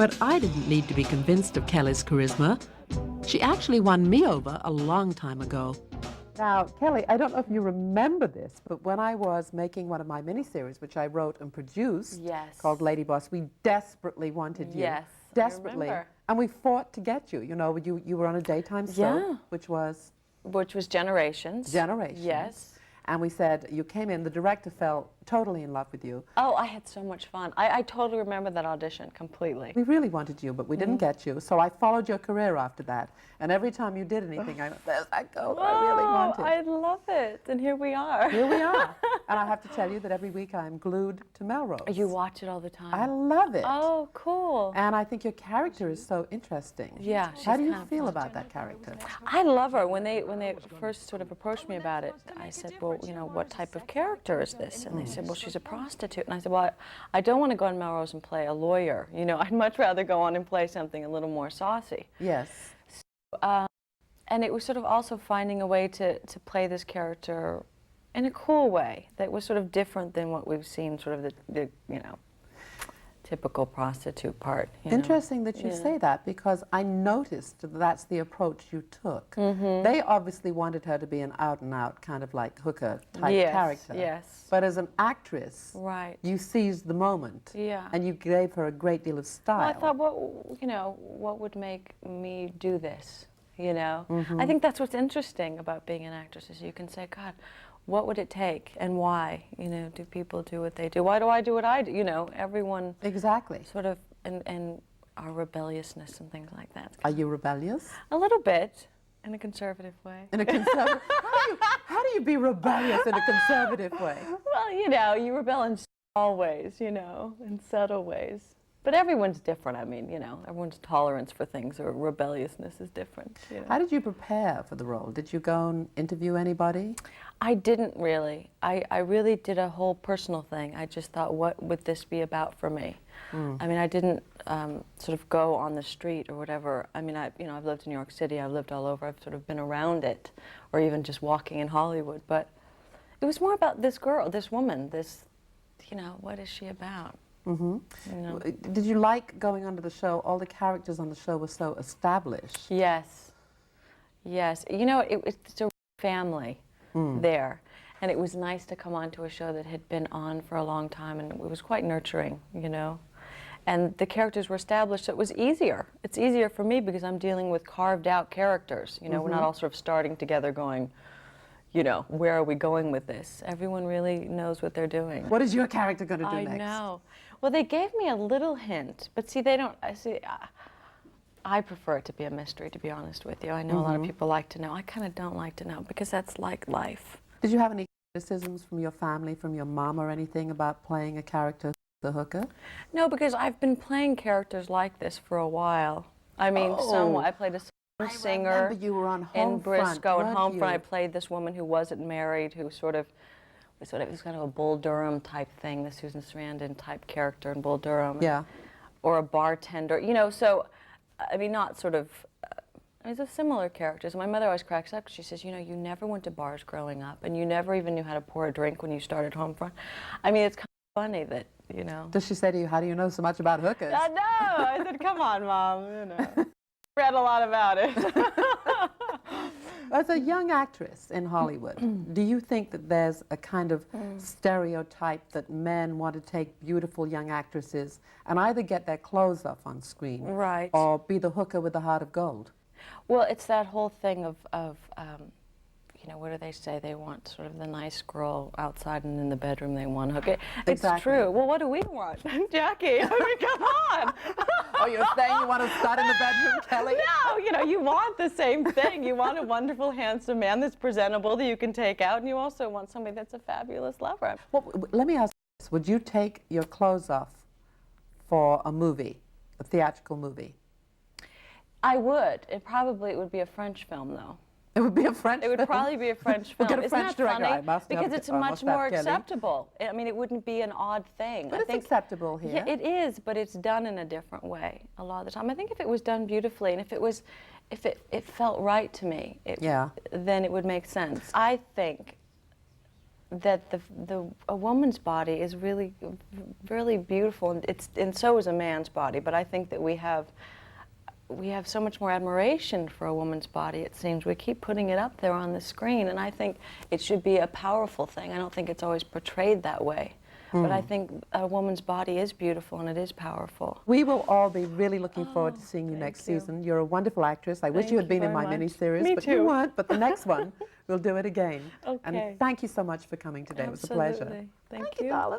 But I didn't need to be convinced of Kelly's charisma. She actually won me over a long time ago. Now, Kelly, I don't know if you remember this, but when I was making one of my miniseries, which I wrote and produced, called Lady Boss, we desperately wanted you. Yes, desperately. I remember. And we fought to get you. You know, you were on a daytime soap, which was Generations. Generations. Yes. And we said, you came in, the director fell totally in love with you. Oh, I had so much fun. I totally remember that audition completely. We really wanted you, but we didn't get you. So I followed your career after that. And every time you did anything, I went, there's that girl that I really wanted. I love it. And here we are. Here we are. And I have to tell you that every week I'm glued to Melrose. You watch it all the time. I love it. Oh, cool. And I think your character is so interesting. Yeah. How do you feel about that character? I love her. When they first sort of approached me about it, I said, well, you know, what type of character is this? And they said, well, she's a prostitute. And I said, well, I don't want to go on Melrose and play a lawyer. You know, I'd much rather go on and play something a little more saucy. Yes. So, and it was sort of also finding a way to play this character in a cool way that was sort of different than what we've seen, sort of the you know, typical prostitute part. Interesting that you say that, because I noticed that that's the approach you took. They obviously wanted her to be an out-and-out kind of like hooker type character. Yes. But as an actress, you seized the moment. Yeah. And you gave her a great deal of style. Well, I thought, well, you know, what would make me do this? You know, I think that's what's interesting about being an actress is you can say, God, what would it take and why? You know, do people do what they do? Why do I do what I do? You know, everyone sort of, and our rebelliousness and things like that. Are you rebellious? A little bit, in a conservative way. In a conservative? How do you be rebellious in a conservative way? Well, you know, you rebel in small ways, you know, in subtle ways. But everyone's different. I mean, you know, everyone's tolerance for things or rebelliousness is different. You know? How did you prepare for the role? Did you go and interview anybody? I didn't really. I really did a whole personal thing. I just thought, what would this be about for me? I mean, I didn't sort of go on the street or whatever. I mean, you know, I've lived in New York City. I've lived all over. I've sort of been around it, or even just walking in Hollywood. But it was more about this girl, this woman, this, you know, what is she about? You know. Did you like going onto the show? All the characters on the show were so established. Yes. Yes. You know, it's a family there. And it was nice to come onto a show that had been on for a long time, and it was quite nurturing, you know. And the characters were established, so it was easier. It's easier for me because I'm dealing with carved out characters. You know, we're not all sort of starting together going, you know, where are we going with this? Everyone really knows what they're doing. What is your character going to do next? I know. Well, they gave me a little hint, but see, they don't, I prefer it to be a mystery, to be honest with you. I know a lot of people like to know. I kind of don't like to know because that's like life. Did you have any criticisms from your family, from your mom or anything about playing a character, the hooker? No, because I've been playing characters like this for a while. I mean, somewhat. I played a singer. I remember you were on Homefront, in Briscoe, and Homefront. I played this woman who wasn't married, who it was kind of a Bull Durham type thing, the Susan Sarandon type character in Bull Durham. Yeah. Or a bartender, you know, so, I mean, not sort of, it's a similar characters. My mother always cracks up. She says, you know, you never went to bars growing up, and you never even knew how to pour a drink when you started Homefront. I mean, it's kind of funny that, you know. Does she say to you, how do you know so much about hookers? No, I said, come on, Mom, you know. Read a lot about it. As a young actress in Hollywood, do you think that there's a kind of stereotype that men want to take beautiful young actresses and either get their clothes off on screen or be the hooker with the heart of gold? Well, it's that whole thing of you know, what do they say? They want sort of the nice girl outside, and in the bedroom they want hooker. It's true. Well, what do we want? Jackie, I mean, come on. Oh, you're saying you want to start in the bedroom, Kelly? No, you know, you want the same thing. You want a wonderful, handsome man that's presentable that you can take out, and you also want somebody that's a fabulous lover. Well, let me ask you this. Would you take your clothes off for a movie, a theatrical movie? I would. It would be a French film, though. It would be a French film? It would probably be a French film. We'll get a French director. Funny? Because it's much more acceptable. I mean, it wouldn't be an odd thing. But it's acceptable here. Yeah, it is, but it's done in a different way a lot of the time. I think if it was done beautifully, and if it felt right to me, then it would make sense. I think that a woman's body is really beautiful, and so is a man's body. But I think that we have so much more admiration for a woman's body. It seems we keep putting it up there on the screen, and I think it should be a powerful thing. I don't think it's always portrayed that way. But I think a woman's body is beautiful and it is powerful. We will all be really looking forward to seeing you thank next you. season. You're a wonderful actress. I wish Thank you had you been in very my much. miniseries, Me but too. you weren't. But the next one, we'll do it again. Okay. And thank you so much for coming today. It was a pleasure. Absolutely. Thank you, you. darling.